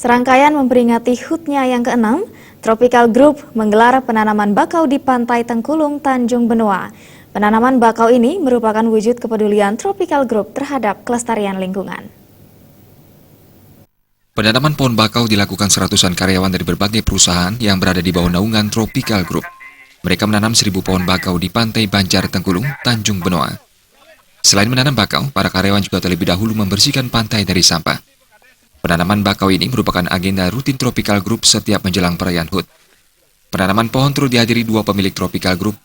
Serangkaian memperingati HUT-nya yang ke-6, Tropical Group menggelar penanaman bakau di Pantai Tengkulung, Tanjung Benoa. Penanaman bakau ini merupakan wujud kepedulian Tropical Group terhadap kelestarian lingkungan. Penanaman pohon bakau dilakukan seratusan karyawan dari berbagai perusahaan yang berada di bawah naungan Tropical Group. Mereka menanam 1.000 pohon bakau di Pantai Banjar Tengkulung, Tanjung Benoa. Selain menanam bakau, para karyawan juga terlebih dahulu membersihkan pantai dari sampah. Penanaman bakau ini merupakan agenda rutin Tropical Group setiap menjelang perayaan HUT. Penanaman pohon turut dihadiri 2 pemilik Tropical Group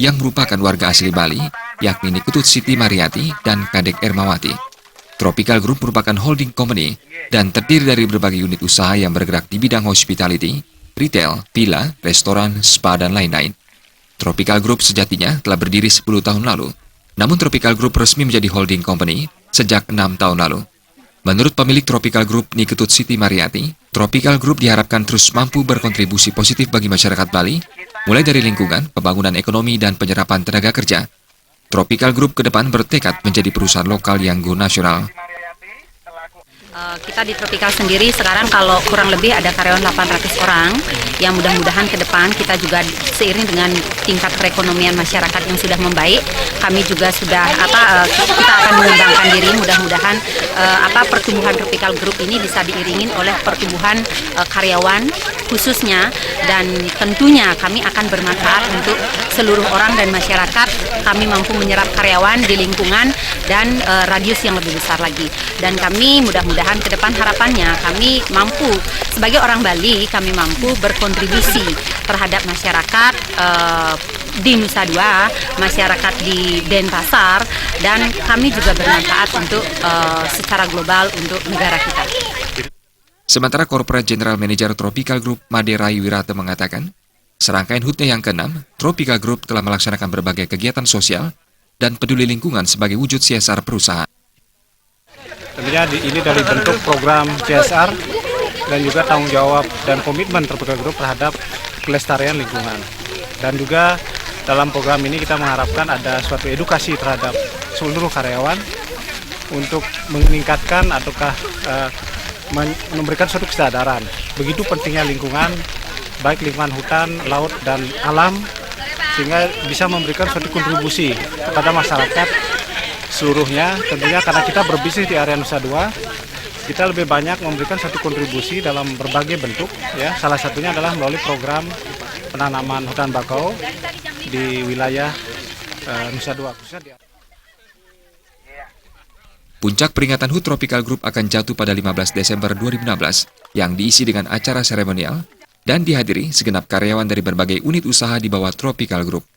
yang merupakan warga asli Bali, yakni Nikutut Siti Mariati dan Kadek Ermawati. Tropical Group merupakan holding company dan terdiri dari berbagai unit usaha yang bergerak di bidang hospitality, retail, villa, restoran, spa, dan lain-lain. Tropical Group sejatinya telah berdiri 10 tahun lalu, namun Tropical Group resmi menjadi holding company sejak 6 tahun lalu. Menurut pemilik Tropical Group Nikutut Siti Mariati, Tropical Group diharapkan terus mampu berkontribusi positif bagi masyarakat Bali, mulai dari lingkungan, pembangunan ekonomi, dan penyerapan tenaga kerja. Tropical Group ke depan bertekad menjadi perusahaan lokal yang go nasional. Kita di Tropical sendiri sekarang kalau kurang lebih ada karyawan 800 orang yang mudah-mudahan ke depan kita juga seiring dengan tingkat perekonomian masyarakat yang sudah membaik, kami juga sudah kita akan mengembangkan diri, mudah-mudahan pertumbuhan Tropical Group ini bisa diiringin oleh pertumbuhan karyawan khususnya, dan tentunya kami akan bermanfaat untuk seluruh orang dan masyarakat. Kami mampu menyerap karyawan di lingkungan dan radius yang lebih besar lagi, dan kami mudah-mudahan ke depan harapannya kami mampu sebagai orang Bali, kami mampu berkontribusi terhadap masyarakat di Nusa Dua, masyarakat di Denpasar, dan kami juga bermanfaat untuk secara global untuk negara kita. Sementara Corporate General Manager Tropical Group Made Rai Wirata mengatakan, serangkaian HUT-nya yang ke-6, Tropical Group telah melaksanakan berbagai kegiatan sosial dan peduli lingkungan sebagai wujud CSR perusahaan. Tentunya ini dari bentuk program CSR dan juga tanggung jawab dan komitmen Tropical Group terhadap kelestarian lingkungan. Dan juga dalam program ini kita mengharapkan ada suatu edukasi terhadap seluruh karyawan untuk meningkatkan ataukah memberikan suatu kesadaran begitu pentingnya lingkungan, baik lingkungan hutan, laut, dan alam, sehingga bisa memberikan suatu kontribusi kepada masyarakat seluruhnya. Tentunya karena kita berbisnis di area Nusa Dua, kita lebih banyak memberikan satu kontribusi dalam berbagai bentuk, ya. Salah satunya adalah melalui program penanaman hutan bakau di wilayah Nusa Dua. Puncak peringatan HUT Tropical Group akan jatuh pada 15 Desember 2016 yang diisi dengan acara seremonial dan dihadiri segenap karyawan dari berbagai unit usaha di bawah Tropical Group.